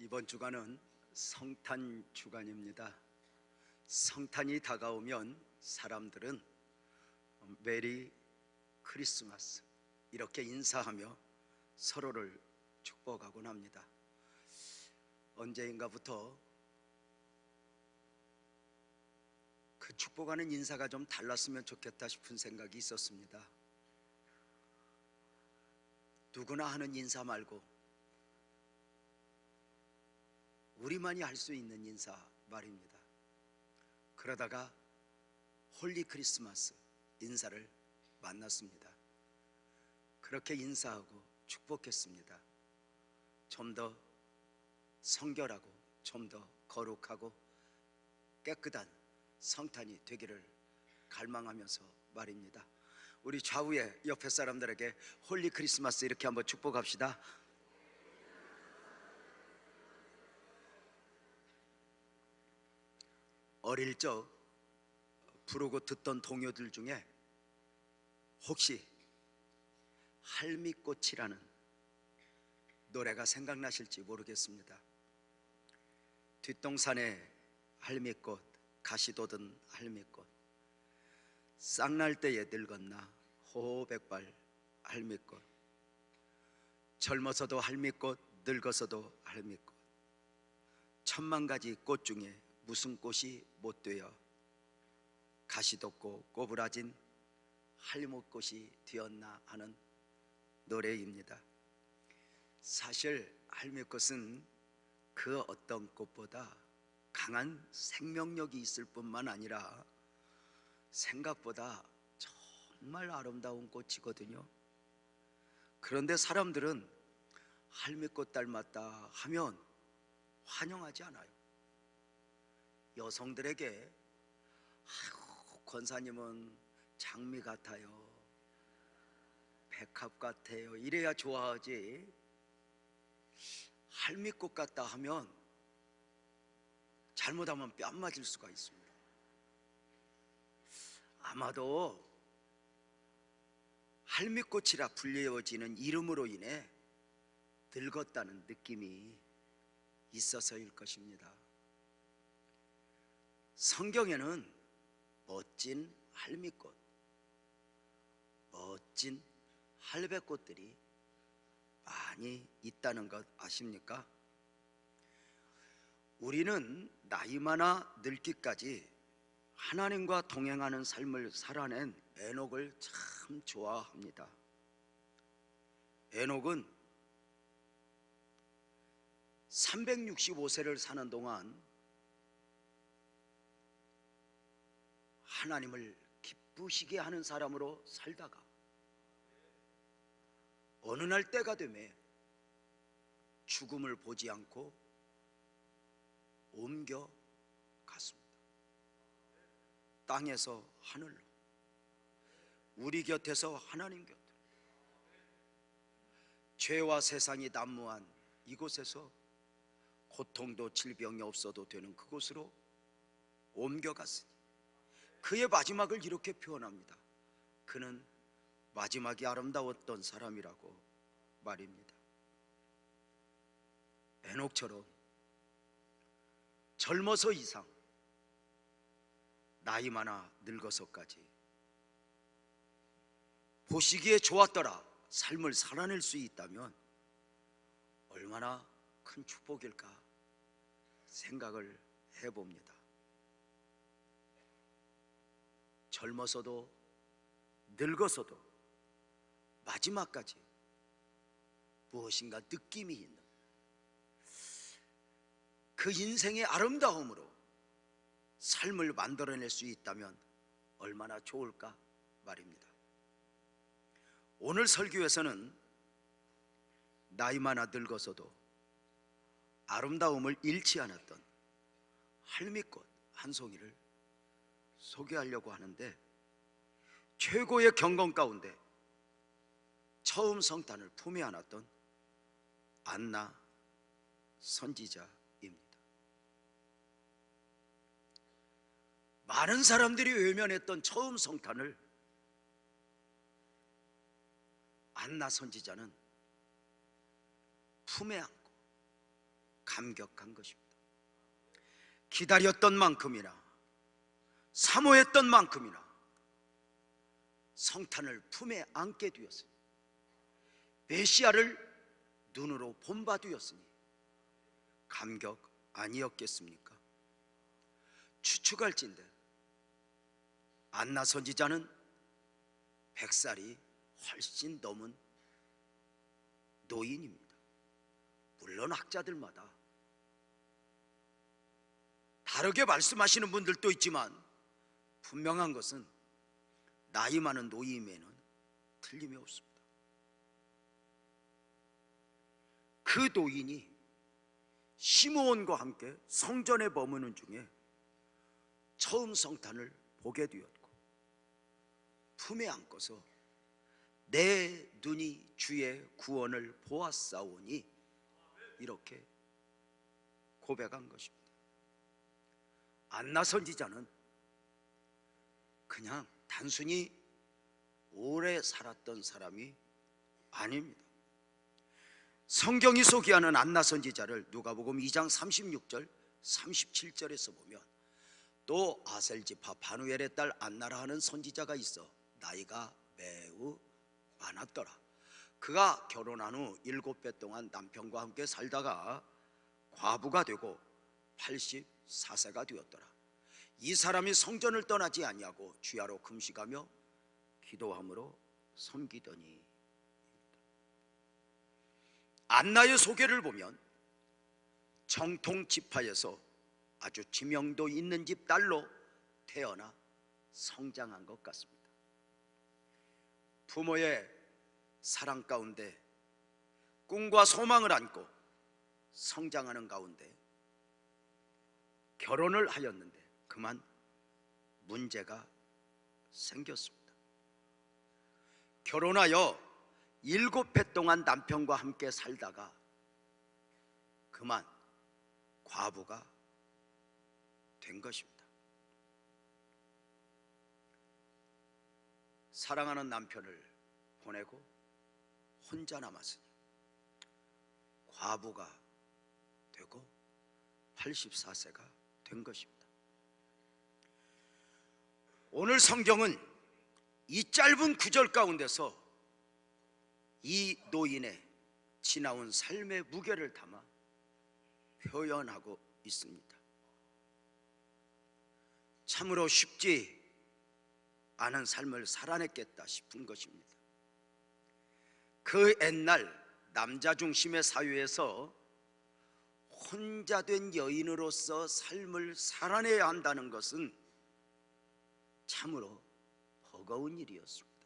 이번 주간은 성탄 주간입니다. 성탄이 다가오면 사람들은 메리 크리스마스 이렇게 인사하며 서로를 축복하곤 합니다. 언제인가부터 그 축복하는 인사가 좀 달랐으면 좋겠다 싶은 생각이 있었습니다. 누구나 하는 인사 말고 우리만이 할 수 있는 인사 말입니다. 그러다가 홀리 크리스마스 인사를 만났습니다. 그렇게 인사하고 축복했습니다. 좀 더 성결하고 좀 더 거룩하고 깨끗한 성탄이 되기를 갈망하면서 말입니다. 우리 좌우에 옆에 사람들에게 홀리 크리스마스 이렇게 한번 축복합시다. 어릴 적 부르고 듣던 동요들 중에 혹시 할미꽃이라는 노래가 생각나실지 모르겠습니다. 뒷동산에 할미꽃, 가시 돋은 할미꽃, 쌍날 때에 늙었나 호백발 할미꽃, 젊어서도 할미꽃, 늙어서도 할미꽃, 천만 가지 꽃 중에 무슨 꽃이 못 되어 가시 돋고 꼬부라진 할미꽃이 되었나 하는 노래입니다. 사실 할미꽃은 그 어떤 꽃보다 강한 생명력이 있을 뿐만 아니라 생각보다 정말 아름다운 꽃이거든요. 그런데 사람들은 할미꽃 닮았다 하면 환영하지 않아요. 여성들에게 아이고, 권사님은 장미 같아요, 백합 같아요 이래야 좋아하지, 할미꽃 같다 하면 잘못하면 뺨 맞을 수가 있습니다. 아마도 할미꽃이라 불리워지는 이름으로 인해 늙었다는 느낌이 있어서일 것입니다. 성경에는 멋진 할미꽃, 멋진 할배꽃들이 많이 있다는 것 아십니까? 우리는 나이 많아 늙기까지 하나님과 동행하는 삶을 살아낸 에녹을 참 좋아합니다. 에녹은 365세를 사는 동안 하나님을 기쁘시게 하는 사람으로 살다가 어느 날 때가 되매 죽음을 보지 않고 옮겨갔습니다. 땅에서 하늘로, 우리 곁에서 하나님 곁으로, 죄와 세상이 난무한 이곳에서 고통도 질병이 없어도 되는 그곳으로 옮겨갔으니 그의 마지막을 이렇게 표현합니다. 그는 마지막이 아름다웠던 사람이라고 말입니다. 에녹처럼 젊어서 이상, 나이 많아 늙어서까지 보시기에 좋았더라 삶을 살아낼 수 있다면 얼마나 큰 축복일까 생각을 해봅니다. 젊어서도 늙어서도 마지막까지 무엇인가 느낌이 있는 그 인생의 아름다움으로 삶을 만들어낼 수 있다면 얼마나 좋을까 말입니다. 오늘 설교에서는 나이 많아 늙어서도 아름다움을 잃지 않았던 할미꽃 한 송이를 소개하려고 하는데, 최고의 경건 가운데 처음 성탄을 품에 안았던 안나 선지자입니다. 많은 사람들이 외면했던 처음 성탄을 안나 선지자는 품에 안고 감격한 것입니다. 기다렸던 만큼이나 사모했던 만큼이나 성탄을 품에 안게 되었으니, 메시아를 눈으로 본바 되었으니 감격 아니었겠습니까? 추측할진대 안나 선지자는 100살이 훨씬 넘은 노인입니다. 물론 학자들마다 다르게 말씀하시는 분들도 있지만 분명한 것은 나이 많은 노인에는 틀림이 없습니다. 그 노인이 시므온과 함께 성전에 머무는 중에 처음 성탄을 보게 되었고, 품에 안고서 내 눈이 주의 구원을 보았사오니 이렇게 고백한 것입니다. 안나 선지자는 그냥 단순히 오래 살았던 사람이 아닙니다. 성경이 소개하는 안나 선지자를 누가복음 2장 36절 37절에서 보면, 또 아셀 지파 바누엘의 딸 안나라 하는 선지자가 있어 나이가 매우 많았더라. 그가 결혼한 후 7배 동안 남편과 함께 살다가 과부가 되고 84세가 되었더라. 이 사람이 성전을 떠나지 아니하고 주야로 금식하며 기도함으로 섬기더니. 안나의 소개를 보면 정통 지파에서 아주 지명도 있는 집 딸로 태어나 성장한 것 같습니다. 부모의 사랑 가운데 꿈과 소망을 안고 성장하는 가운데 결혼을 하였는데 그만 문제가 생겼습니다. 결혼하여 7해 동안 남편과 함께 살다가 그만 과부가 된 것입니다. 사랑하는 남편을 보내고 혼자 남았으니 과부가 되고 84세가 된 것입니다. 오늘 성경은 이 짧은 구절 가운데서 이 노인의 지나온 삶의 무게를 담아 표현하고 있습니다. 참으로 쉽지 않은 삶을 살아냈겠다 싶은 것입니다. 그 옛날 남자 중심의 사회에서 혼자 된 여인으로서 삶을 살아내야 한다는 것은 참으로 버거운 일이었습니다.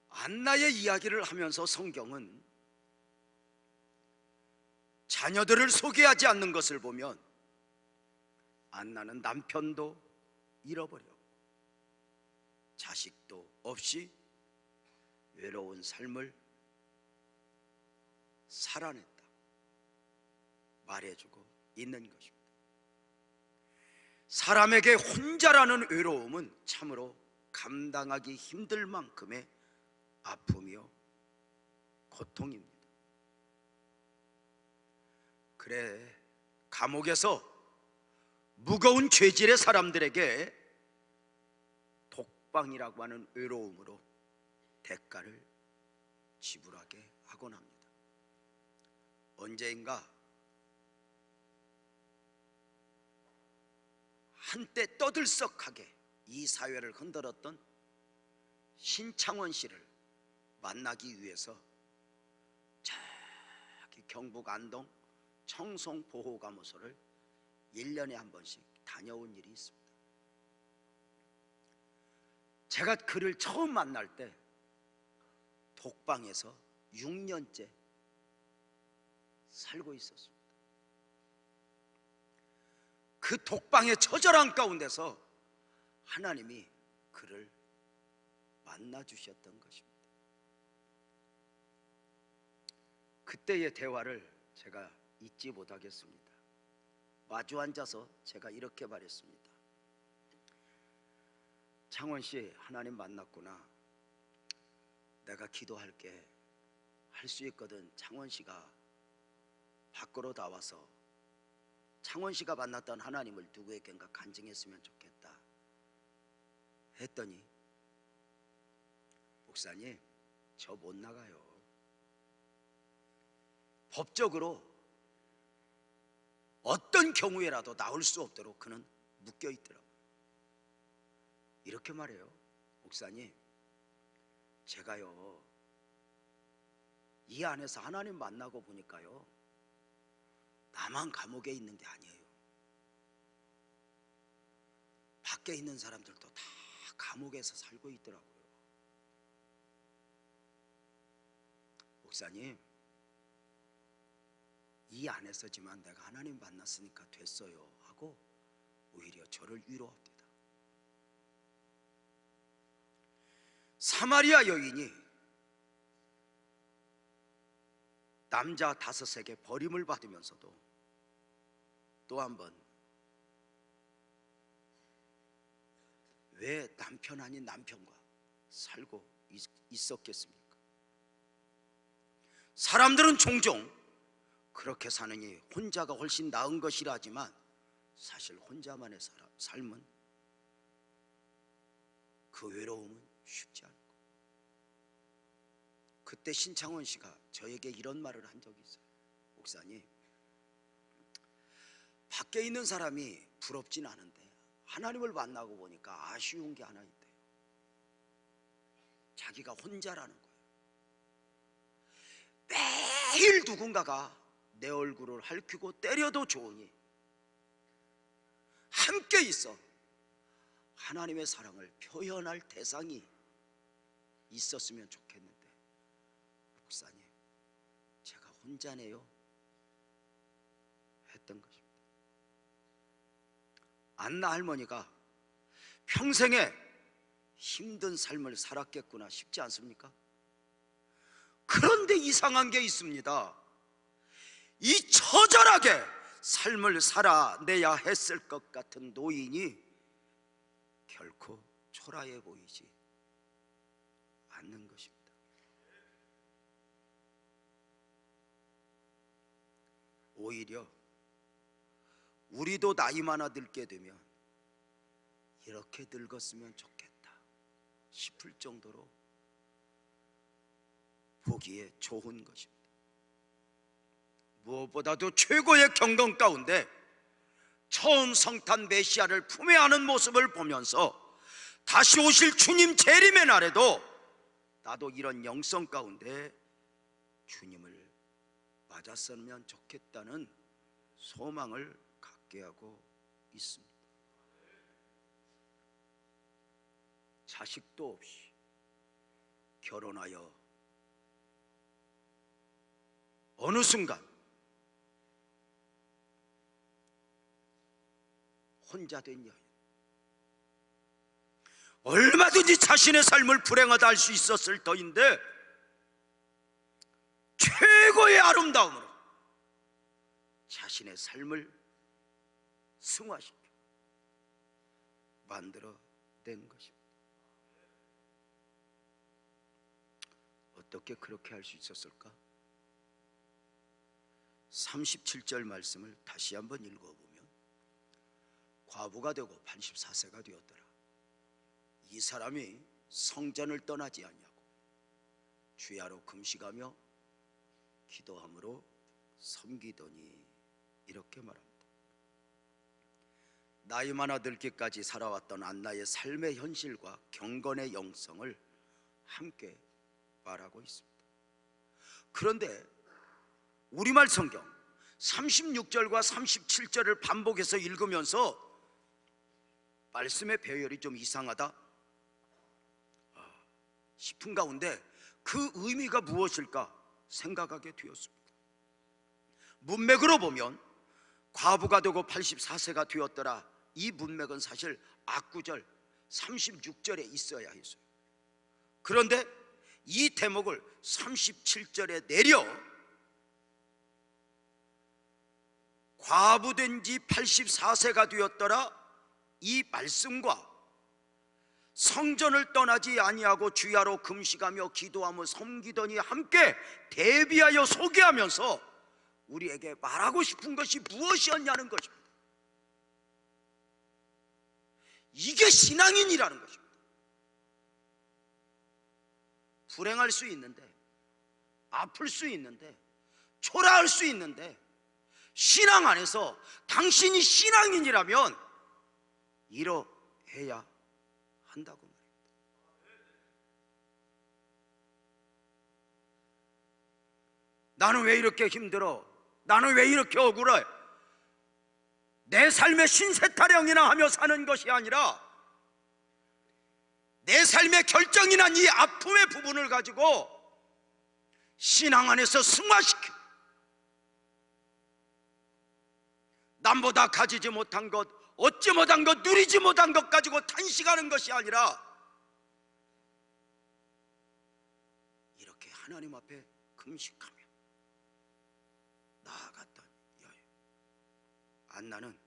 안나의 이야기를 하면서 성경은 자녀들을 소개하지 않는 것을 보면 안나는 남편도 잃어버렸고 자식도 없이 외로운 삶을 살아냈다 말해주고 있는 것입니다. 사람에게 혼자라는 외로움은 참으로 감당하기 힘들 만큼의 아픔이요 고통입니다. 그래, 감옥에서 무거운 죄질의 사람들에게 독방이라고 하는 외로움으로 대가를 지불하게 하곤 합니다. 언제인가 한때 떠들썩하게 이 사회를 흔들었던 신창원 씨를 만나기 위해서 저기 경북 안동 청송보호감호소를 1년에 한 번씩 다녀온 일이 있습니다. 제가 그를 처음 만날 때 독방에서 6년째 살고 있었습니다. 그 독방의 처절한 가운데서 하나님이 그를 만나주셨던 것입니다. 그때의 대화를 제가 잊지 못하겠습니다. 마주 앉아서 제가 이렇게 말했습니다. 창원 씨, 하나님 만났구나. 내가 기도할게. 할 수 있거든. 창원 씨가 밖으로 나와서 창원 씨가 만났던 하나님을 누구에겐가 간증했으면 좋겠다 했더니, 목사님, 저 못 나가요. 법적으로 어떤 경우에라도 나올 수 없도록 그는 묶여 있더라고요. 이렇게 말해요. 목사님, 제가요, 이 안에서 하나님 만나고 보니까요, 나만 감옥에 있는 게 아니에요. 밖에 있는 사람들도 다 감옥에서 살고 있더라고요. 목사님, 이 안에서지만 내가 하나님 만났으니까 됐어요 하고 오히려 저를 위로합니다. 사마리아 여인이 남자 5에게 버림을 받으면서도 또 한 번 왜 남편 아닌 남편과 살고 있었겠습니까? 사람들은 종종 그렇게 사느니 혼자가 훨씬 나은 것이라 하지만 사실 혼자만의 삶은, 그 외로움은 쉽지 않고, 그때 신창원 씨가 저에게 이런 말을 한 적이 있어요. 목사님, 밖에 있는 사람이 부럽진 않은데 하나님을 만나고 보니까 아쉬운 게 하나 있대요. 자기가 혼자라는 거예요. 매일 누군가가 내 얼굴을 핥히고 때려도 좋으니 함께 있어 하나님의 사랑을 표현할 대상이 있었으면 좋겠는데, 목사님, 제가 혼자네요 했던 것입니다. 안나 할머니가 평생에 힘든 삶을 살았겠구나 싶지 않습니까? 그런데 이상한 게 있습니다. 이 처절하게 삶을 살아내야 했을 것 같은 노인이 결코 초라해 보이지 않는 것입니다. 오히려 우리도 나이 많아 늙게 되면 이렇게 늙었으면 좋겠다 싶을 정도로 보기에 좋은 것입니다. 무엇보다도 최고의 경건 가운데 처음 성탄 메시아를 품에 안은 모습을 보면서 다시 오실 주님 재림의 날에도 나도 이런 영성 가운데 주님을 맞았으면 좋겠다는 소망을 갖게 하고 있습니다. 자식도 없이 결혼하여 어느 순간 혼자 된 여인, 얼마든지 자신의 삶을 불행하다 할 수 있었을 터인데 최고의 아름다움으로 자신의 삶을 승화시켜 만들어낸 것입니다. 어떻게 그렇게 할 수 있었을까? 37절 말씀을 다시 한번 읽어보면, 과부가 되고 84세가 되었더라. 이 사람이 성전을 떠나지 아니하고 주야로 금식하며 기도함으로 섬기더니, 이렇게 말합니다. 나이 많아 늙기까지 살아왔던 안나의 삶의 현실과 경건의 영성을 함께 말하고 있습니다. 그런데 우리말 성경 36절과 37절을 반복해서 읽으면서 말씀의 배열이 좀 이상하다 싶은 가운데 그 의미가 무엇일까 생각하게 되었습니다. 문맥으로 보면 과부가 되고 84세가 되었더라, 이 문맥은 사실 앞구절 36절에 있어야 했어요. 그런데 이 대목을 37절에 내려 과부된 지 84세가 되었더라, 이 말씀과 성전을 떠나지 아니하고 주야로 금식하며 기도하며 섬기더니 함께 대비하여 소개하면서 우리에게 말하고 싶은 것이 무엇이었냐는 것입니다. 이게 신앙인이라는 것입니다. 불행할 수 있는데, 아플 수 있는데, 초라할 수 있는데, 신앙 안에서 당신이 신앙인이라면 이러해야 한다고 말입니다. 나는 왜 이렇게 힘들어? 나는 왜 이렇게 억울해? 내 삶의 신세타령이나 하며 사는 것이 아니라 내 삶의 결정이 난 이 아픔의 부분을 가지고 신앙 안에서 승화시켜 남보다 가지지 못한 것, 얻지 못한 것, 누리지 못한 것 가지고 탄식하는 것이 아니라 이렇게 하나님 앞에 금식하며 나아갔던 여인 안나는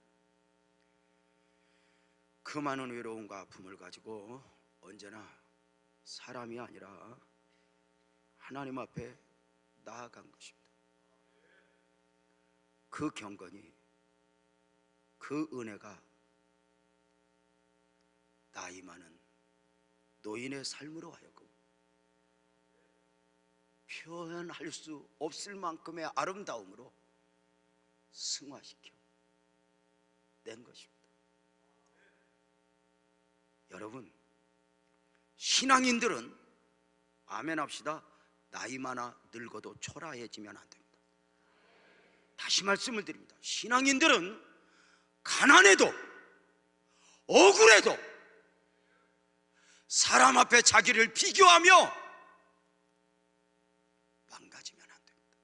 그 많은 외로움과 아픔을 가지고 언제나 사람이 아니라 하나님 앞에 나아간 것입니다. 그 경건이, 그 은혜가 나이 많은 노인의 삶으로 하여금 표현할 수 없을 만큼의 아름다움으로 승화시켜 낸 것입니다. 여러분, 신앙인들은 아멘 합시다. 나이 많아 늙어도 초라해지면 안 됩니다. 다시 말씀을 드립니다. 신앙인들은 가난해도 억울해도 사람 앞에 자기를 비교하며 망가지면 안 됩니다.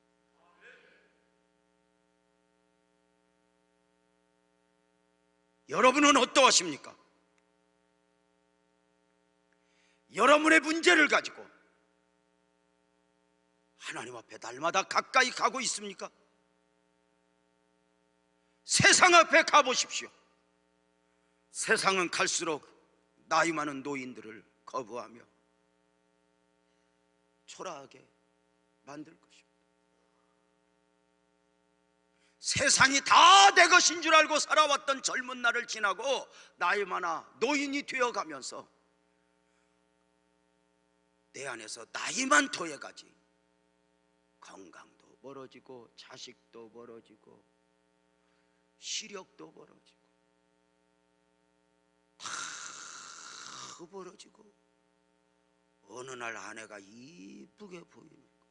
여러분은 어떠하십니까? 여러분의 문제를 가지고 하나님 앞에 날마다 가까이 가고 있습니까? 세상 앞에 가보십시오. 세상은 갈수록 나이 많은 노인들을 거부하며 초라하게 만들 것입니다. 세상이 다 내 것인 줄 알고 살아왔던 젊은 날을 지나고 나이 많아 노인이 되어가면서 내 안에서 나이만 더해가지 건강도 멀어지고 자식도 멀어지고 시력도 멀어지고 다 멀어지고 어느 날 아내가 이쁘게 보이니까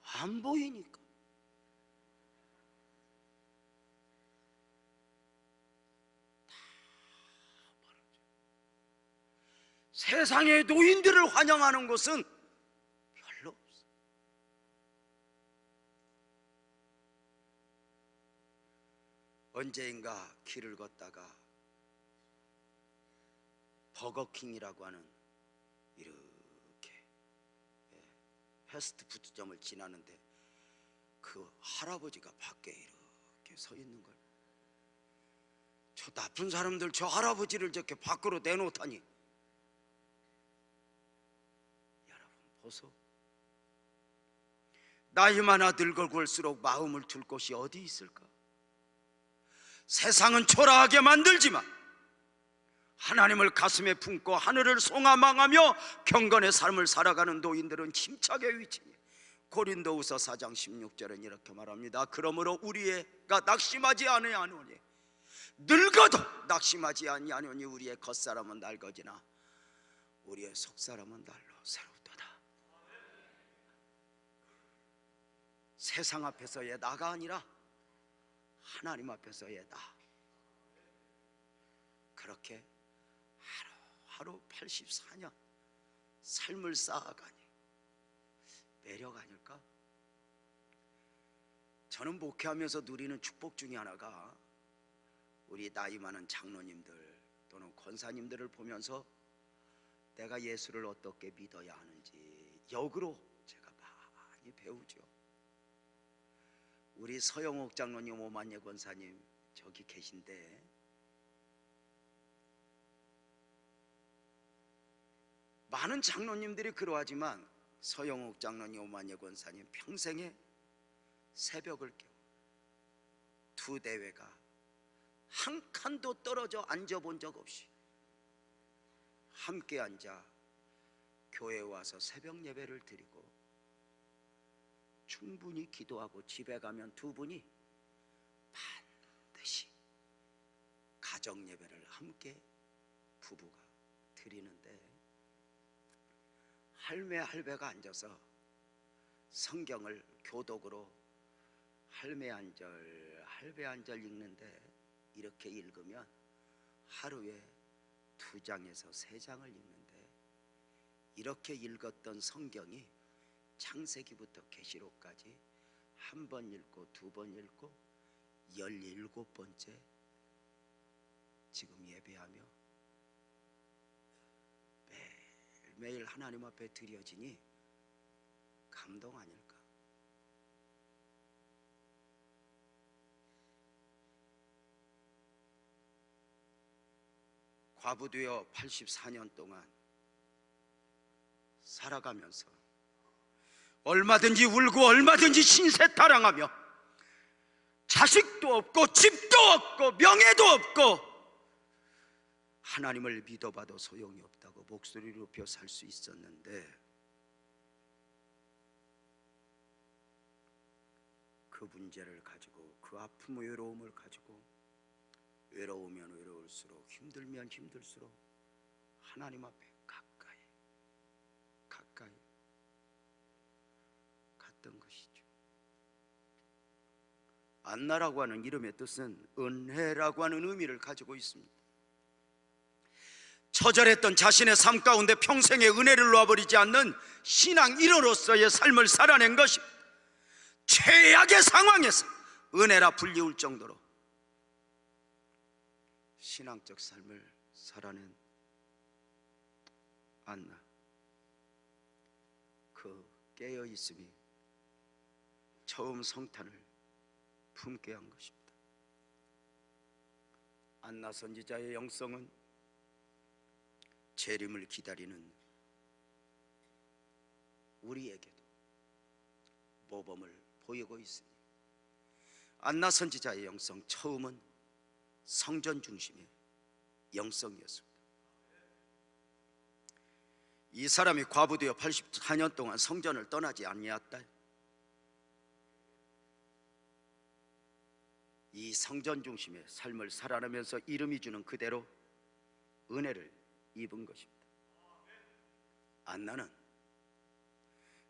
안 보이니까 다 멀어져. 세상의 노인들을 환영하는 곳은 별로 없어. 언제인가 길을 걷다가 버거킹이라고 하는 이렇게 패스트푸드점을 지나는데 그 할아버지가 밖에 이렇게 서 있는 걸, 저 나쁜 사람들 저 할아버지를 저렇게 밖으로 내놓다니. 여러분 보소, 나이 많아 늙어갈수록 마음을 둘 곳이 어디 있을까? 세상은 초라하게 만들지만 하나님을 가슴에 품고 하늘을 송아망하며 경건의 삶을 살아가는 노인들은 힘차게 위치니 고린도후서 4장 16절은 이렇게 말합니다. 그러므로 우리가 낙심하지 아니하노니 늙어도 낙심하지 아니하노니 우리의 겉사람은 낡어지나 우리의 속사람은 날로 새롭도다. 세상 앞에서의 나가 아니라 하나님 앞에서의 나. 그렇게 하루 84년 삶을 쌓아가니 매력 아닐까? 저는 목회하면서 누리는 축복 중에 하나가 우리 나이 많은 장로님들 또는 권사님들을 보면서 내가 예수를 어떻게 믿어야 하는지 역으로 제가 많이 배우죠. 우리 서영옥 장로님, 오만예 권사님 저기 계신데 많은 장로님들이 그러하지만 서영옥 장로님, 오만예 권사님 평생에 새벽을 깨워 두 대회가 한 칸도 떨어져 앉아본 적 없이 함께 앉아 교회에 와서 새벽 예배를 드리고 충분히 기도하고 집에 가면 두 분이 반드시 가정 예배를 함께 부부가 드리는데, 할매가 앉아서 성경을 교독으로 할매 한 절 읽는데, 이렇게 읽으면 하루에 2장에서 3장을 읽는데, 이렇게 읽었던 성경이 창세기부터 계시록까지 한 번 읽고 2번 읽고 17번째 지금 예배하며 매일 하나님 앞에 드려지니 감동 아닐까? 과부되어 84년 동안 살아가면서 얼마든지 울고 얼마든지 신세타랑하며 자식도 없고 집도 없고 명예도 없고 하나님을 믿어봐도 소용이 없다고 목소리를 높여 살 수 있었는데, 그 문제를 가지고, 그 아픔의 외로움을 가지고, 외로우면 외로울수록, 힘들면 힘들수록 하나님 앞에 가까이 갔던 것이죠. 안나라고 하는 이름의 뜻은 은혜라고 하는 의미를 가지고 있습니다. 처절했던 자신의 삶 가운데 평생의 은혜를 놓아버리지 않는 신앙 1호로서의 삶을 살아낸 것입니다. 최악의 상황에서 은혜라 불리울 정도로 신앙적 삶을 살아낸 안나, 그 깨어있음이 처음 성탄을 품게 한 것입니다. 안나 선지자의 영성은 재림을 기다리는 우리에게도 모범을 보이고 있으니, 안나 선지자의 영성, 처음은 성전 중심의 영성이었습니다. 이 사람이 과부되어 84년 동안 성전을 떠나지 아니하였다. 이 성전 중심의 삶을 살아가면서 이름이 주는 그대로 은혜를 입은 것입니다. 안나는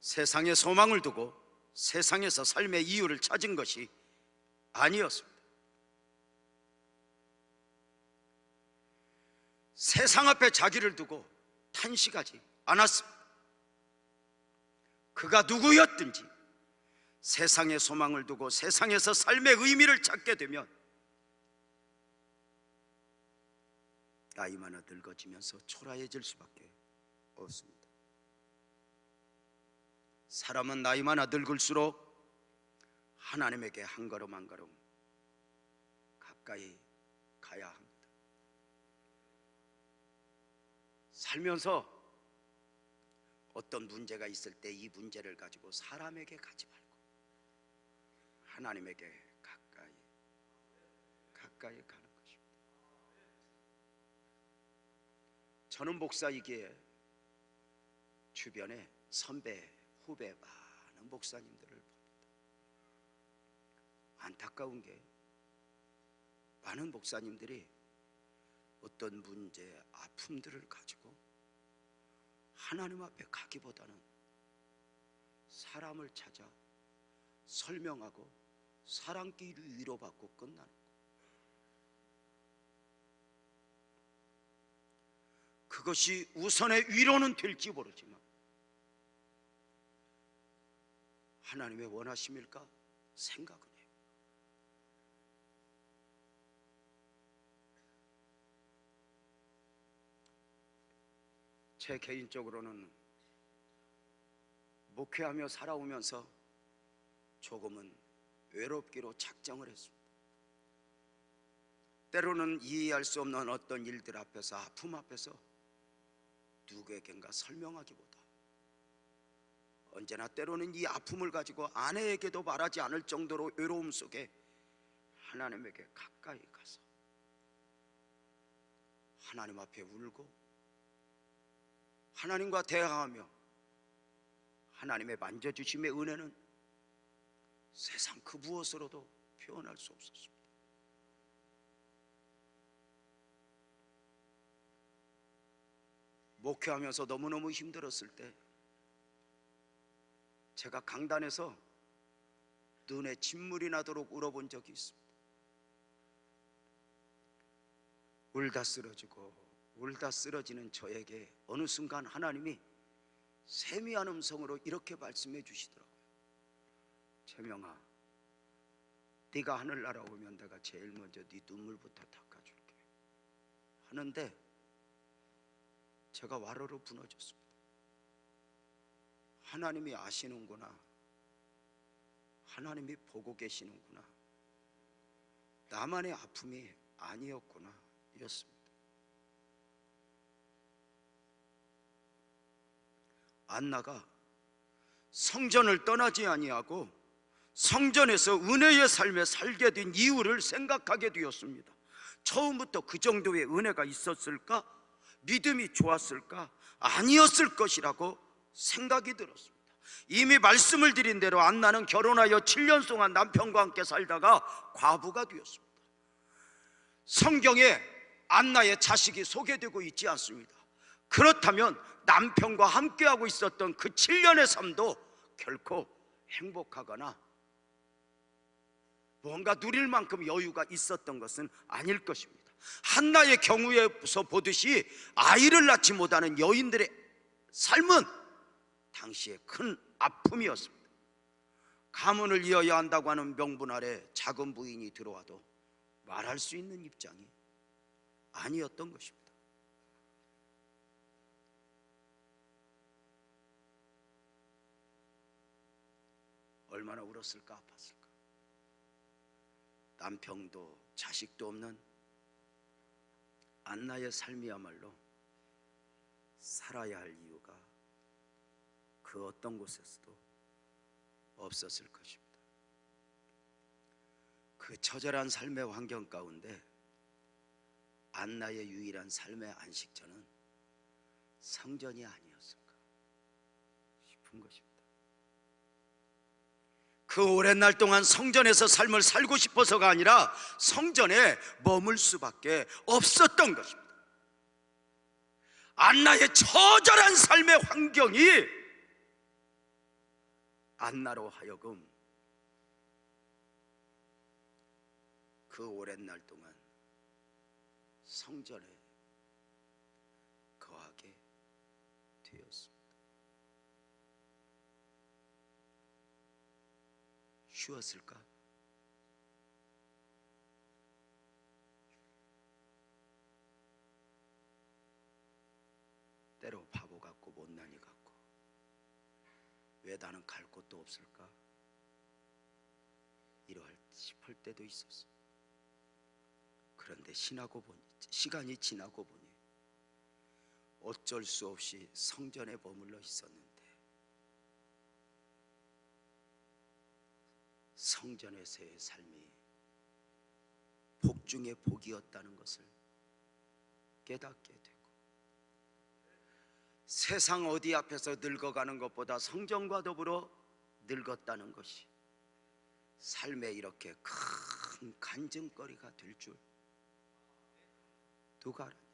세상에 소망을 두고 세상에서 삶의 이유를 찾은 것이 아니었습니다. 세상 앞에 자기를 두고 탄식하지 않았습니다. 그가 누구였든지 세상의 소망을 두고 세상에서 삶의 의미를 찾게 되면 나이 많아 늙어지면서 초라해질 수밖에 없습니다. 사람은 나이 많아 늙을수록 하나님에게 한 걸음 한 걸음 가까이 가야 합니다. 살면서 어떤 문제가 있을 때 이 문제를 가지고 사람에게 가지 말고 하나님에게 가까이 가는 것입니다. 저는 목사이기에 주변에 선배, 후배 많은 목사님들을 봅니다. 안타까운 게 많은 목사님들이 어떤 문제, 아픔들을 가지고 하나님 앞에 가기보다는 사람을 찾아 설명하고 사람끼리 위로받고 끝나는 거. 그것이 우선의 위로는 될지 모르지만 하나님의 원하심일까 생각은 해요. 제 개인적으로는 목회하며 살아오면서 조금은 외롭기로 작정을 했습니다. 때로는 이해할 수 없는 어떤 일들 앞에서, 아픔 앞에서 누구에겐가 설명하기보다 언제나 때로는 이 아픔을 가지고 아내에게도 말하지 않을 정도로 외로움 속에 하나님에게 가까이 가서 하나님 앞에 울고 하나님과 대화하며 하나님의 만져주심의 은혜는 세상 그 무엇으로도 표현할 수 없었습니다. 목회하면서 너무너무 힘들었을 때 제가 강단에서 눈에 진물이 나도록 울어본 적이 있습니다. 울다 쓰러지는 저에게 어느 순간 하나님이 세미한 음성으로 이렇게 말씀해 주시더라고요. 재명아, 네가 하늘나라 오면 내가 제일 먼저 네 눈물부터 닦아줄게 하는데 제가 와르르 무너졌습니다. 하나님이 아시는구나, 하나님이 보고 계시는구나, 나만의 아픔이 아니었구나 이었습니다. 안나가 성전을 떠나지 아니하고 성전에서 은혜의 삶에 살게 된 이유를 생각하게 되었습니다. 처음부터 그 정도의 은혜가 있었을까? 믿음이 좋았을까? 아니었을 것이라고 생각이 들었습니다. 이미 말씀을 드린 대로 안나는 결혼하여 7년 동안 남편과 함께 살다가 과부가 되었습니다. 성경에 안나의 자식이 소개되고 있지 않습니다. 그렇다면 남편과 함께하고 있었던 그 7년의 삶도 결코 행복하거나 뭔가 누릴 만큼 여유가 있었던 것은 아닐 것입니다. 한나의 경우에서 보듯이 아이를 낳지 못하는 여인들의 삶은 당시에 큰 아픔이었습니다. 가문을 이어야 한다고 하는 명분 아래 작은 부인이 들어와도 말할 수 있는 입장이 아니었던 것입니다. 얼마나 울었을까, 아팠을까. 남편도 자식도 없는 안나의 삶이야말로 살아야 할 이유가 그 어떤 곳에서도 없었을 것입니다. 그 처절한 삶의 환경 가운데 안나의 유일한 삶의 안식처는 성전이 아니었을까 싶은 것입니다. 그 오랜 날 동안 성전에서 삶을 살고 싶어서가 아니라 성전에 머물 수밖에 없었던 것입니다. 안나의 처절한 삶의 환경이 안나로 하여금 그 오랜 날 동안 성전에 거하게 되었습니다. 쉬웠을까? 때로 바보 같고 못난이 같고 왜 나는 갈 곳도 없을까? 이러할 싶을 때도 있었어. 그런데 시간이 지나고 보니 어쩔 수 없이 성전에 머물러 있었는데 성전에서의 삶이 복 중에 복이었다는 것을 깨닫게 되고, 세상 어디 앞에서 늙어가는 것보다 성전과 더불어 늙었다는 것이 삶에 이렇게 큰 간증거리가 될 줄 누가 알았냐.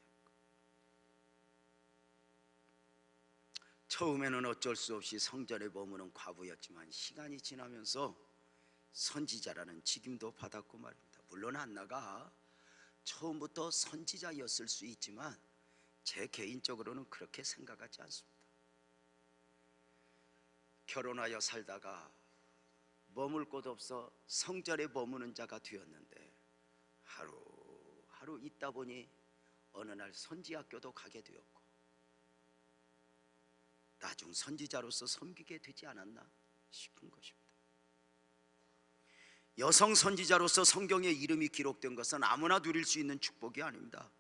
처음에는 어쩔 수 없이 성전에 머무는 과부였지만 시간이 지나면서 선지자라는 직임도 받았고 말입니다. 물론 안나가 처음부터 선지자였을 수 있지만 제 개인적으로는 그렇게 생각하지 않습니다. 결혼하여 살다가 머물 곳 없어 성전에 머무는 자가 되었는데 하루하루 있다 보니 어느 날 선지학교도 가게 되었고 나중 선지자로서 섬기게 되지 않았나 싶은 것입니다. 여성 선지자로서 성경에 이름이 기록된 것은 아무나 누릴 수 있는 축복이 아닙니다.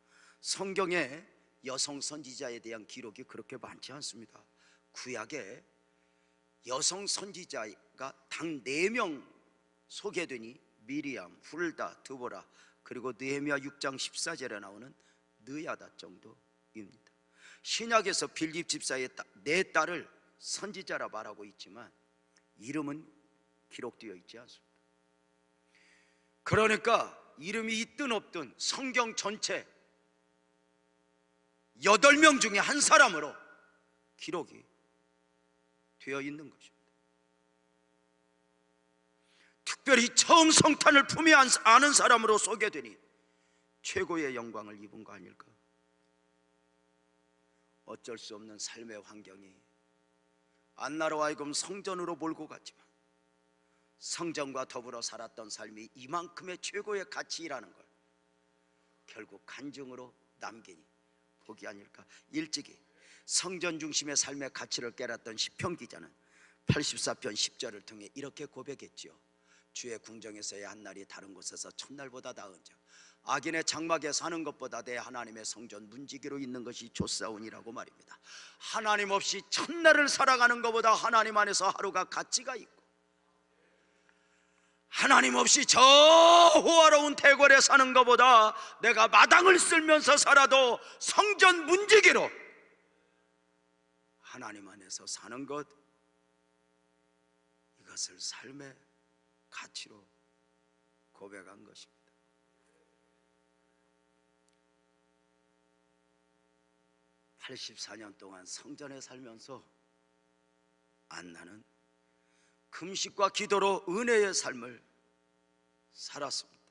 성경에 여성 선지자에 대한 기록이 그렇게 많지 않습니다. 구약에 여성 선지자가 딱 4명 소개되니 미리암, 훌다, 드보라, 그리고 느헤미야 6장 14절에 나오는 느야다 정도입니다. 신약에서 빌립 집사의 4딸을 선지자라 말하고 있지만 이름은 기록되어 있지 않습니다. 그러니까 이름이 있든 없든 성경 전체 8명 중에 한 사람으로 기록이 되어 있는 것입니다. 특별히 처음 성탄을 품에 안은 사람으로 소개되니 최고의 영광을 입은 거 아닐까? 어쩔 수 없는 삶의 환경이 안나로 하여금 성전으로 몰고 갔지만 성전과 더불어 살았던 삶이 이만큼의 최고의 가치라는 걸 결국 간증으로 남기니 복이 아닐까? 일찍이 성전 중심의 삶의 가치를 깨닫던 시편 기자는 84편 10절을 통해 이렇게 고백했지요. 주의 궁정에서의 한 날이 다른 곳에서 첫날보다 나은즉 악인의 장막에 사는 것보다 내 하나님의 성전 문지기로 있는 것이 좋사오니라고 말입니다. 하나님 없이 첫날을 살아가는 것보다 하나님 안에서 하루가 가치가 있고, 하나님 없이 저 호화로운 대궐에 사는 것보다 내가 마당을 쓸면서 살아도 성전 문지기로 하나님 안에서 사는 것, 이것을 삶의 가치로 고백한 것입니다. (84년) 동안 성전에 살면서 안나는 금식과 기도로 은혜의 삶을 살았습니다.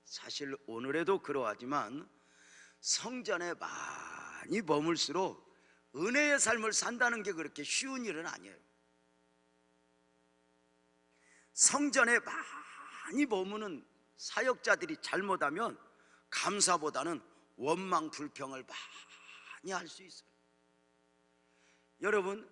사실 오늘에도 그러하지만 성전에 많이 머물수록 은혜의 삶을 산다는 게 그렇게 쉬운 일은 아니에요. 성전에 많이 머무는 사역자들이 잘못하면 감사보다는 원망 불평을 많이 할 수 있어요. 여러분,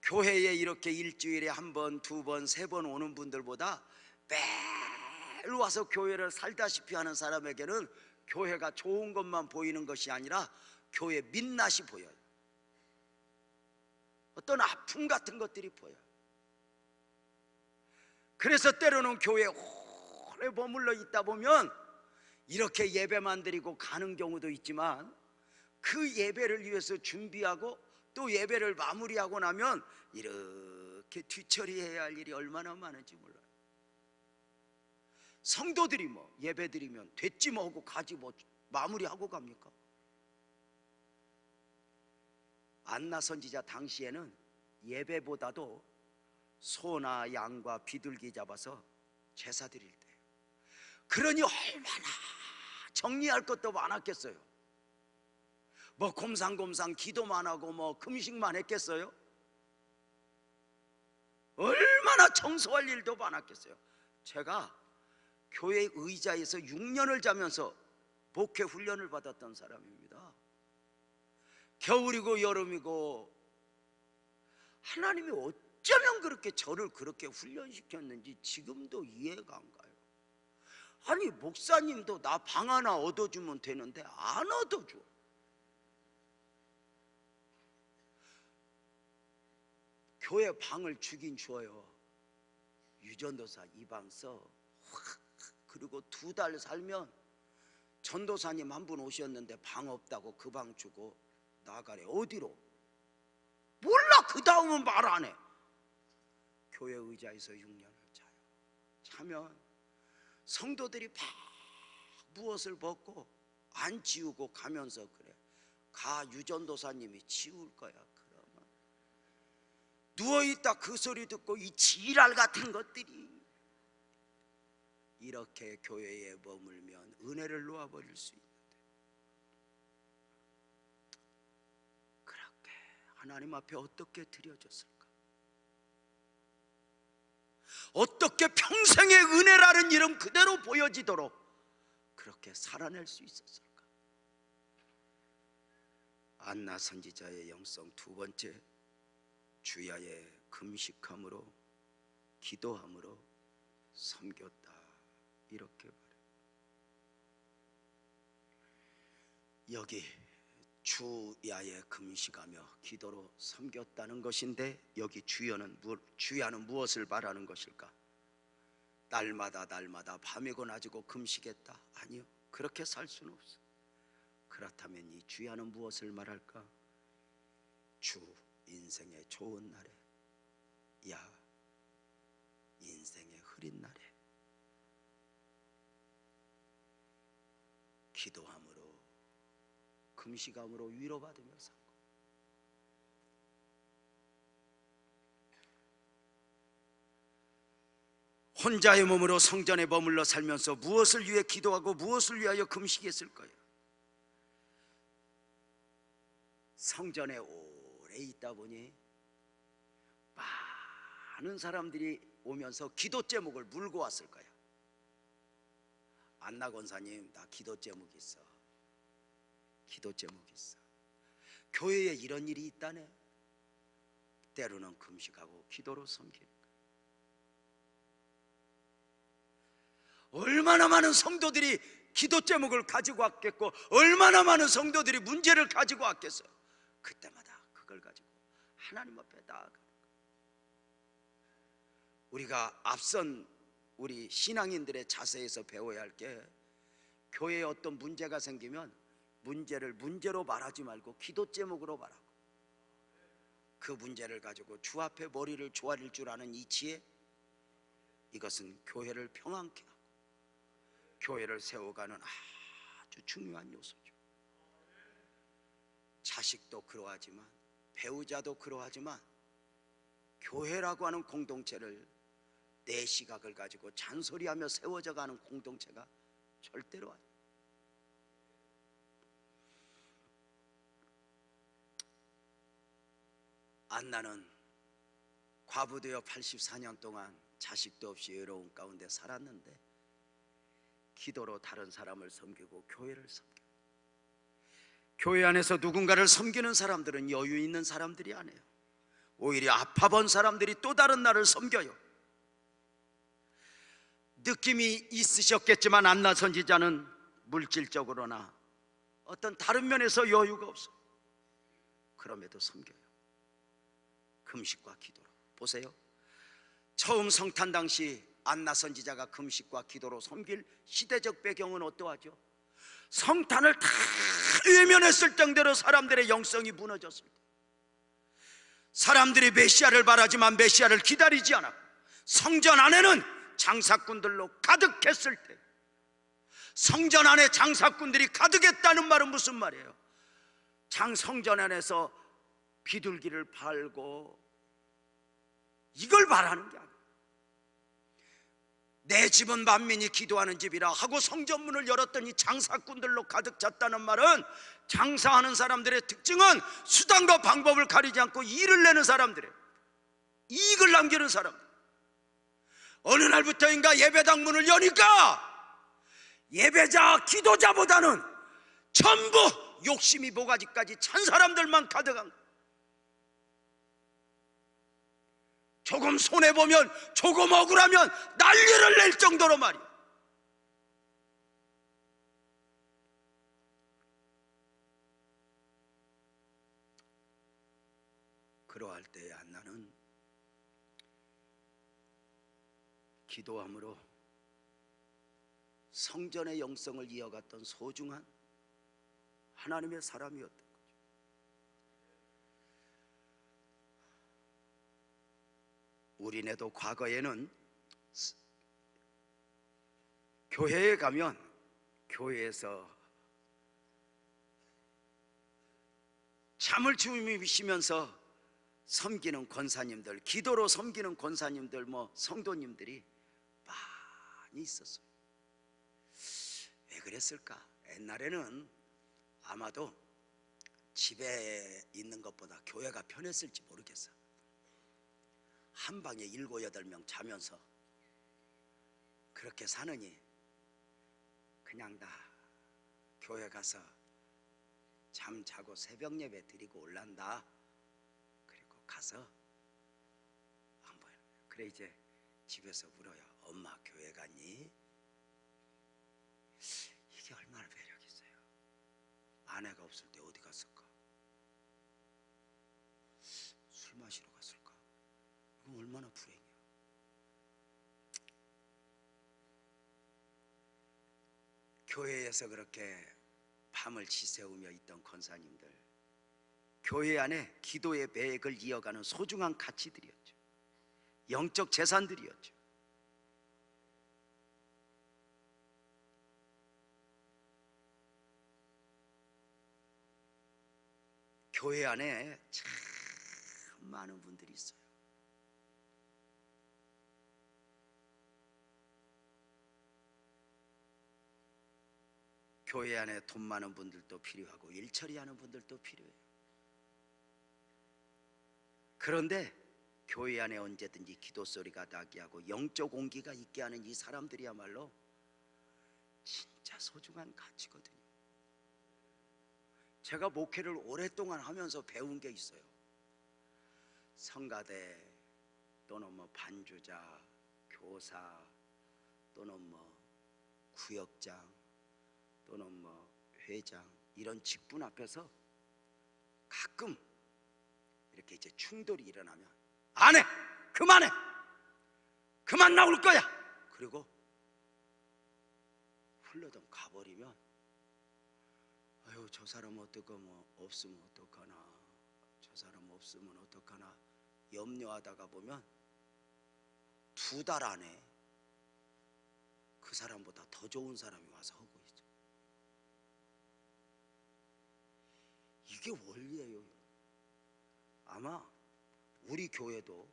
교회에 이렇게 일주일에 1번, 2번, 3번 오는 분들보다 매일 와서 교회를 살다시피 하는 사람에게는 교회가 좋은 것만 보이는 것이 아니라 교회 민낯이 보여요. 어떤 아픔 같은 것들이 보여요. 그래서 때로는 교회에 오래 머물러 있다 보면 이렇게 예배만 드리고 가는 경우도 있지만, 그 예배를 위해서 준비하고 또 예배를 마무리하고 나면 이렇게 뒤처리해야 할 일이 얼마나 많은지 몰라요. 성도들이 뭐 예배 드리면 됐지 뭐 하고 가지 뭐 마무리하고 갑니까? 안나 선지자 당시에는 예배보다도 소나 양과 비둘기 잡아서 제사 드릴 때, 그러니 얼마나 정리할 것도 많았겠어요. 뭐 곰상곰상 기도만 하고 뭐 금식만 했겠어요? 얼마나 청소할 일도 많았겠어요. 제가 교회 의자에서 6년을 자면서 목회 훈련을 받았던 사람입니다. 겨울이고 여름이고 하나님이 어쩌면 그렇게 저를 그렇게 훈련시켰는지 지금도 이해가 안 가요. 아니, 목사님도 나 방 하나 얻어주면 되는데 안 얻어줘. 교회 방을 주긴 줘요. 유전도사 이방 써. 그리고 2달 살면 전도사님 한 분 오셨는데 방 없다고 그 방 주고 나가래. 어디로? 몰라. 그 다음은 말 안 해. 교회 의자에서 6년을 자요. 자면 성도들이 막 무엇을 벗고 안 치우고 가면서 그래. 가, 유전도사님이 치울 거야. 그러면 누워있다 그 소리 듣고 이 지랄 같은 것들이. 이렇게 교회에 머물면 은혜를 놓아버릴 수 있는데, 그렇게 하나님 앞에 어떻게 드려졌을까? 어떻게 평생의 은혜라는 이름 그대로 보여지도록 그렇게 살아낼 수 있었을까? 안나 선지자의 영성 2번째, 주야의 금식함으로 기도함으로 섬겼다. 이렇게 말해요. 여기 주야에 금식하며 기도로 섬겼다는 것인데, 여기 주야는 무엇을 말하는 것일까? 날마다 밤이고 낮이고 금식했다? 아니요, 그렇게 살 수는 없어. 그렇다면 이 주야는 무엇을 말할까? 주 인생의 좋은 날에, 야 인생의 흐린 날에 기도함으로 금식함으로 위로받으며 산 것. 혼자의 몸으로 성전에 머물러 살면서 무엇을 위해 기도하고 무엇을 위하여 금식했을 거예요? 성전에 오래 있다 보니 많은 사람들이 오면서 기도 제목을 물고 왔을 거야. 안나 권사님, 나 기도 제목 있어. 기도 제목 있어. 교회에 이런 일이 있다네. 때로는 금식하고 기도로 섬기는 거야. 얼마나 많은 성도들이 기도 제목을 가지고 왔겠고, 얼마나 많은 성도들이 문제를 가지고 왔겠어. 그때마다 그걸 가지고 하나님 앞에 나아가는 거야. 우리가 앞선 우리 신앙인들의 자세에서 배워야 할 게, 교회에 어떤 문제가 생기면 문제를 문제로 말하지 말고 기도 제목으로 말하고, 그 문제를 가지고 주 앞에 머리를 조아릴 줄 아는 이치에, 이것은 교회를 평안케 하고 교회를 세워가는 아주 중요한 요소죠. 자식도 그러하지만, 배우자도 그러하지만, 교회라고 하는 공동체를 내 시각을 가지고 잔소리하며 세워져가는 공동체가 절대로 아니에요. 안나는 과부되어 84년 동안 자식도 없이 외로운 가운데 살았는데, 기도로 다른 사람을 섬기고 교회를 섬겨. 교회 안에서 누군가를 섬기는 사람들은 여유 있는 사람들이 아니에요. 오히려 아파본 사람들이 또 다른 나를 섬겨요. 느낌이 있으셨겠지만 안나 선지자는 물질적으로나 어떤 다른 면에서 여유가 없어. 그럼에도 섬겨요. 금식과 기도로. 보세요, 처음 성탄 당시 안나 선지자가 금식과 기도로 섬길 시대적 배경은 어떠하죠? 성탄을 다 외면했을 정도로 사람들의 영성이 무너졌을 때, 사람들이 메시아를 바라지만 메시아를 기다리지 않았고, 성전 안에는 장사꾼들로 가득했을 때, 성전 안에 장사꾼들이 가득했다는 말은 무슨 말이에요? 성전 안에서 비둘기를 팔고 이걸 말하는 게 아니에요. 내 집은 만민이 기도하는 집이라 하고 성전문을 열었더니 장사꾼들로 가득 찼다는 말은, 장사하는 사람들의 특징은 수단과 방법을 가리지 않고 일을 내는 사람들이에요. 이익을 남기는 사람들. 어느 날부터인가 예배당 문을 여니까 예배자, 기도자보다는 전부 욕심이 모가지까지 찬 사람들만 가득한 거예요. 조금 손해보면, 조금 억울하면 난리를 낼 정도로 말이야. 그러할 때에 안나는 기도함으로 성전의 영성을 이어갔던 소중한 하나님의 사람이었던 거죠. 우리네도 과거에는 교회에 가면 교회에서 잠을 주무시면서 섬기는 권사님들, 기도로 섬기는 권사님들, 성도님들이 많이 있었어요. 왜 그랬을까? 옛날에는 아마도 집에 있는 것보다 교회가 편했을지 모르겠어. 한 방에 7, 8명 자면서 그렇게 사느니 그냥 다 교회 가서 잠 자고 새벽 예배 드리고 올란다. 그리고 가서 안 보여요. 그래 이제 집에서 물어요. 엄마 교회 갔니? 이게 얼마나 배려겠어요. 아내가 없을 때 어디 갔을까? 술 마시러 갔을까? 이거 얼마나 불행이야. 교회에서 그렇게 밤을 지새우며 있던 권사님들, 교회 안에 기도의 배액을 이어가는 소중한 가치들이었죠. 영적 재산들이었죠. 교회 안에 참 많은 분들이 있어요. 교회 안에 돈 많은 분들도 필요하고 일처리하는 분들도 필요해요. 그런데 교회 안에 언제든지 기도 소리가 나게 하고 영적 온기가 있게 하는 이 사람들이야말로 진짜 소중한 가치거든요. 제가 목회를 오랫동안 하면서 배운 게 있어요. 성가대 또는 반주자, 교사 또는 구역장 또는 회장, 이런 직분 앞에서 가끔 이렇게 이제 충돌이 일어나면 안 해! 그만해! 그만 나올 거야! 그리고 흘러덩 가버리면 아유, 저 사람 없으면 어떡하나, 저 사람 없으면 어떡하나 염려하다가 보면 2달 안에 그 사람보다 더 좋은 사람이 와서 하고 있죠. 이게 원리예요. 아마 우리 교회도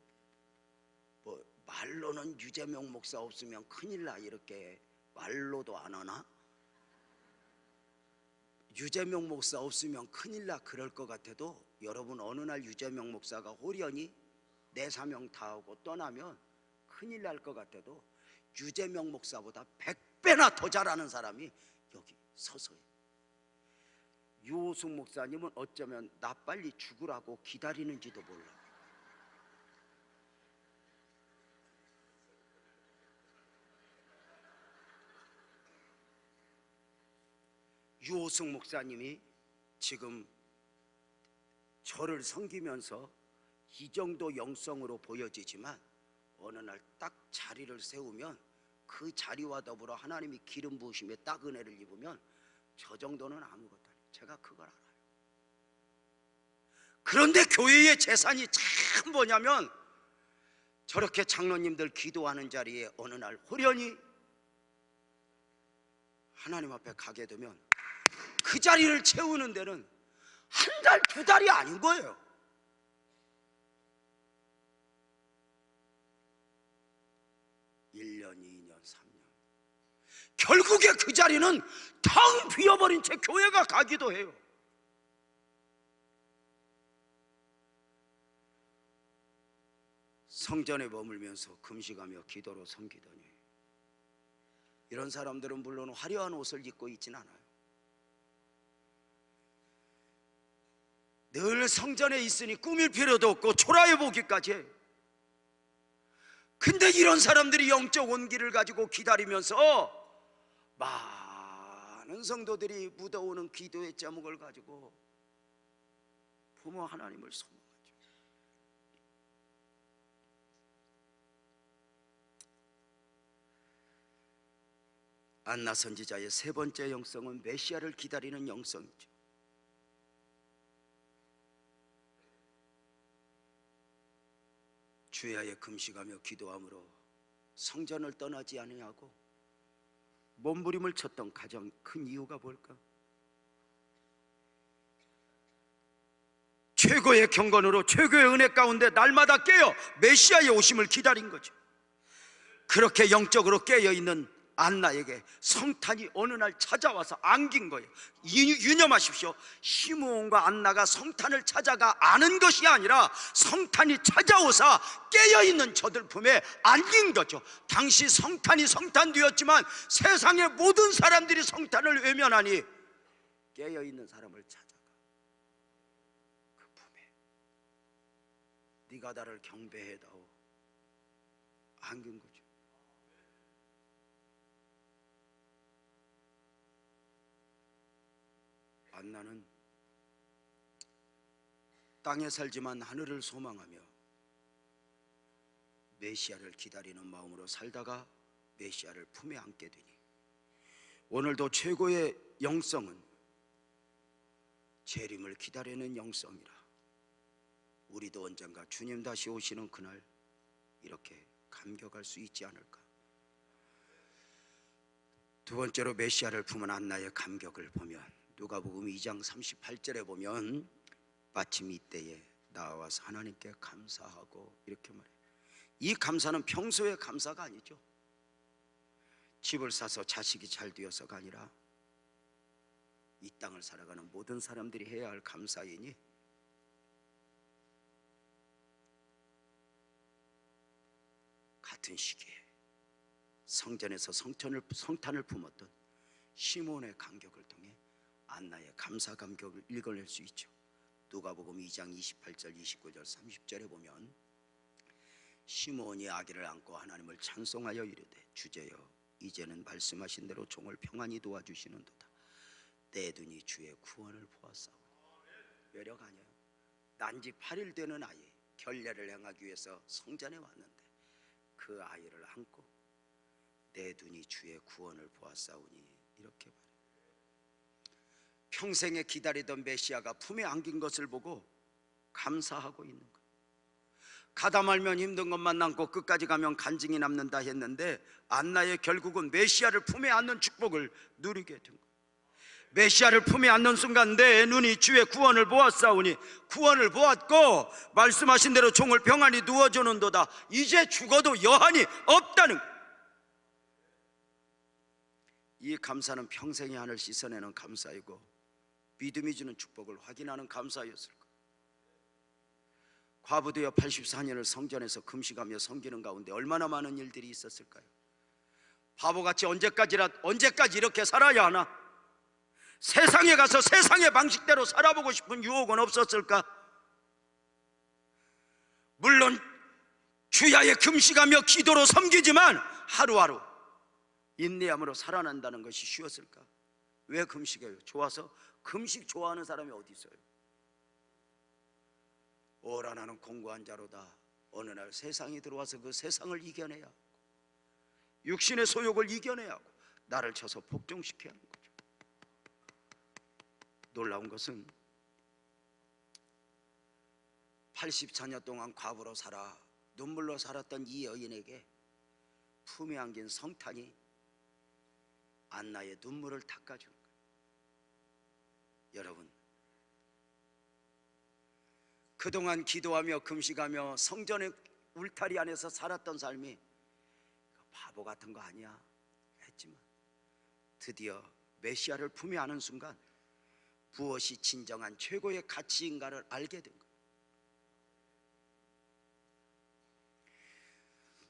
말로는 유재명 목사 없으면 큰일 나 이렇게 말로도 안 하나? 유재명 목사 없으면 큰일 나 그럴 것 같아도 여러분, 어느 날 유재명 목사가 홀연히 내 사명 다하고 떠나면 큰일 날 것 같아도 유재명 목사보다 100배나 더 잘하는 사람이 여기 서서히. 유호숙 목사님은 어쩌면 나 빨리 죽으라고 기다리는지도 몰라. 유호숙 목사님이 지금 저를 섬기면서 이 정도 영성으로 보여지지만 어느 날 딱 자리를 세우면 그 자리와 더불어 하나님이 기름 부으심에 딱 은혜를 입으면 저 정도는 아무것도 아니에요. 제가 그걸 알아요. 그런데 교회의 재산이 참 뭐냐면 저렇게 장로님들 기도하는 자리에 어느 날 호련히 하나님 앞에 가게 되면 그 자리를 채우는 데는 1달, 2달이 아닌 거예요. (1년) (2년) (3년) 결국에 그 자리는 텅 비어버린 채 교회가 가기도 해요. 성전에 머물면서 금식하며 기도로 섬기더니 이런 사람들은 물론 화려한 옷을 입고 있진 않아요. 늘 성전에 있으니 꾸밀 필요도 없고 초라해 보기까지 해요. 근데 이런 사람들이 영적 온기를 가지고 기다리면서 많은 성도들이 묻어오는 기도의 제목을 가지고 부모 하나님을 소망하죠. 안나 선지자의 3번째 영성은 메시아를 기다리는 영성이죠. 주야에 금식하며 기도함으로 성전을 떠나지 아니하고 몸부림을 쳤던 가장 큰 이유가 뭘까? 최고의 경건으로 최고의 은혜 가운데 날마다 깨어 메시아의 오심을 기다린 거죠. 그렇게 영적으로 깨어있는 안나에게 성탄이 어느 날 찾아와서 안긴 거예요. 유념하십시오. 시므온과 안나가 성탄을 찾아가 아는 것이 아니라 성탄이 찾아오사 깨어있는 저들 품에 안긴 거죠. 당시 성탄이 성탄되었지만 세상의 모든 사람들이 성탄을 외면하니 깨어있는 사람을 찾아가 그 품에 네가 나를 경배해다오 안긴 거죠. 안나는 땅에 살지만 하늘을 소망하며 메시아를 기다리는 마음으로 살다가 메시아를 품에 안게 되니 오늘도 최고의 영성은 재림을 기다리는 영성이라 우리도 언젠가 주님 다시 오시는 그날 이렇게 감격할 수 있지 않을까. 두 번째로 메시아를 품은 안나의 감격을 보면 누가복음 2장 38절에 보면 마침 이때에 나와서 하나님께 감사하고 이렇게 말해요. 이 감사는 평소의 감사가 아니죠. 집을 사서 자식이 잘 되어서가 아니라 이 땅을 살아가는 모든 사람들이 해야 할 감사이니 같은 시기에 성전에서 성탄을 품었던 시몬의 감격을 통해 안나의 감사 감격을 읽어낼 수 있죠. 누가복음 2장 28절 29절 30절에 보면 시몬이 아기를 안고 하나님을 찬송하여 이르되 주제여 이제는 말씀하신 대로 종을 평안히 도와주시는도다. 내 눈이 주의 구원을 보았사오니. 외력 아니에요. 난지 8일 되는 아이 결례를 행하기 위해서 성전에 왔는데 그 아이를 안고 내 눈이 주의 구원을 보았사오니 이렇게 말해요. 평생에 기다리던 메시아가 품에 안긴 것을 보고 감사하고 있는 거예요. 가다 말면 힘든 것만 남고 끝까지 가면 간증이 남는다 했는데 안나의 결국은 메시아를 품에 안는 축복을 누리게 된 거예요. 메시아를 품에 안는 순간 내 눈이 주의 구원을 보았사오니 구원을 보았고 말씀하신 대로 종을 평안히 누워주는도다. 이제 죽어도 여한이 없다는 거예요. 이 감사는 평생의 한을 씻어내는 감사이고 믿음이 주는 축복을 확인하는 감사였을 거예요. 과부되어 84년을 성전에서 금식하며 섬기는 가운데 얼마나 많은 일들이 있었을까요? 바보같이 언제까지 이렇게 살아야 하나? 세상에 가서 세상의 방식대로 살아보고 싶은 유혹은 없었을까? 물론 주야에 금식하며 기도로 섬기지만 하루하루 인내함으로 살아난다는 것이 쉬웠을까? 왜 금식해요? 좋아서? 금식 좋아하는 사람이 어디 있어요? 오라 나는 공고한 자로다. 어느 날 세상이 들어와서 그 세상을 이겨내야 하고 육신의 소욕을 이겨내야 하고 나를 쳐서 복종시켜야 하는 거죠. 놀라운 것은 84년 동안 과부로 살아 눈물로 살았던 이 여인에게 품에 안긴 성탄이 안나의 눈물을 닦아주는 거예요. 여러분, 그동안 기도하며 금식하며 성전의 울타리 안에서 살았던 삶이 바보 같은 거 아니야 했지만 드디어 메시아를 품에 안은 순간 무엇이 진정한 최고의 가치인가를 알게 된 거예요.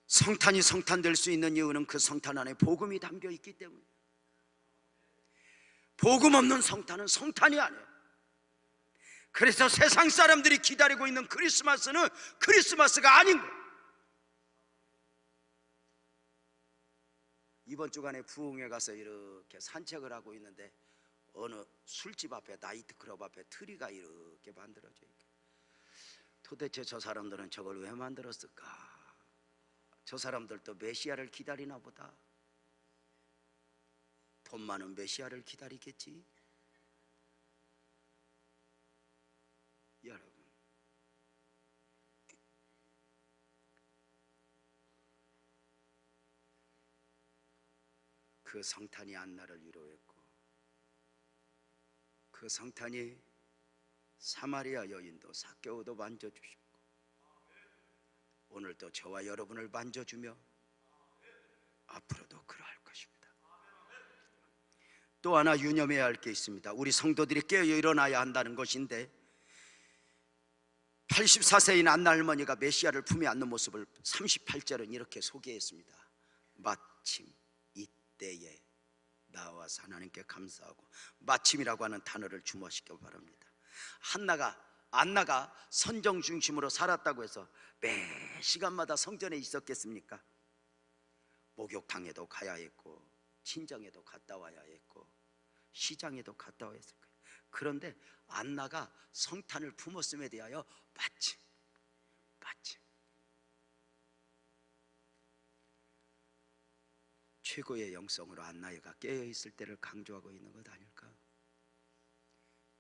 성탄이 성탄될 수 있는 이유는 그 성탄 안에 복음이 담겨 있기 때문이에요. 복음 없는 성탄은 성탄이 아니에요. 그래서 세상 사람들이 기다리고 있는 크리스마스는 크리스마스가 아닌 거예요. 이번 주간에 부흥회 가서 이렇게 산책을 하고 있는데 어느 술집 앞에 나이트클럽 앞에 트리가 이렇게 만들어져 있고 도대체 저 사람들은 저걸 왜 만들었을까? 저 사람들도 메시아를 기다리나 보다. 돈 많은 메시아를 기다리겠지. 여러분, 그 성탄이 안나를 위로했고 그 성탄이 사마리아 여인도 삭개오도 만져주셨고 오늘도 저와 여러분을 만져주며 앞으로도 그러할 것입니다. 또 하나 유념해야 할 게 있습니다. 우리 성도들이 깨어 일어나야 한다는 것인데 84세인 안나 할머니가 메시아를 품에 안는 모습을 38절은 이렇게 소개했습니다. 마침 이때에 나와서 하나님께 감사하고, 마침이라고 하는 단어를 주목시켜 바랍니다. 안나가 선정 중심으로 살았다고 해서 매 시간마다 성전에 있었겠습니까? 목욕탕에도 가야 했고 친정에도 갔다 와야 했고 시장에도 갔다 와야 했을 거예요. 그런데 안나가 성탄을 품었음에 대하여 마침 최고의 영성으로 안나가 깨어있을 때를 강조하고 있는 것 아닐까?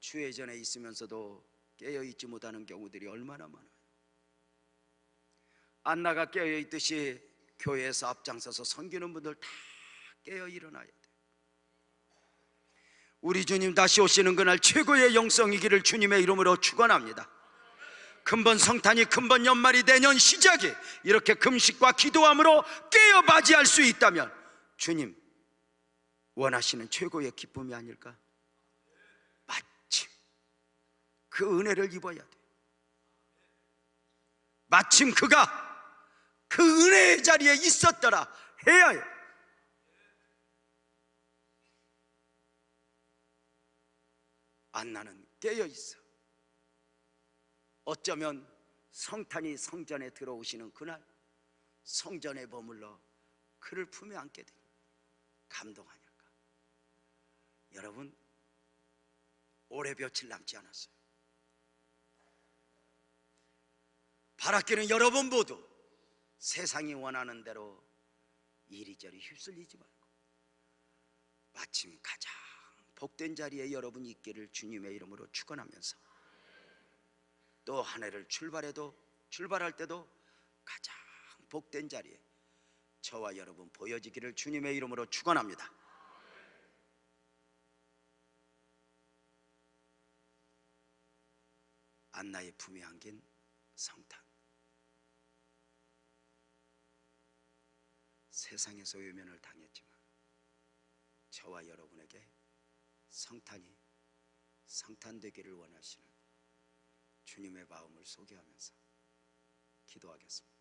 추회전에 있으면서도 깨어있지 못하는 경우들이 얼마나 많아요. 안나가 깨어있듯이 교회에서 앞장서서 섬기는 분들 다 깨어 일어나야 돼요. 우리 주님 다시 오시는 그날 최고의 영성이기를 주님의 이름으로 축원합니다. 금번 성탄이, 금번 연말이, 내년 시작이 이렇게 금식과 기도함으로 깨어 맞이할 수 있다면 주님 원하시는 최고의 기쁨이 아닐까? 마침 그 은혜를 입어야 돼. 마침 그가 그 은혜의 자리에 있었더라 해야 해요. 안나는 깨어있어. 어쩌면 성탄이 성전에 들어오시는 그날 성전에 머물러 그를 품에 안게 되니 감동하니까. 여러분, 올해 며칠 남지 않았어요. 바랄게는 여러분 모두 세상이 원하는 대로 이리저리 휩쓸리지 말고 마침 가장 복된 자리에 여러분이 있기를 주님의 이름으로 축원하면서, 또 한 해를 출발할 때도 가장 복된 자리에 저와 여러분 보여지기를 주님의 이름으로 축원합니다. 안나의 품에 안긴 성탄, 세상에서 외면을 당했지만 저와 여러분에게 성탄이 성탄되기를 원하시는 주님의 마음을 소개하면서 기도하겠습니다.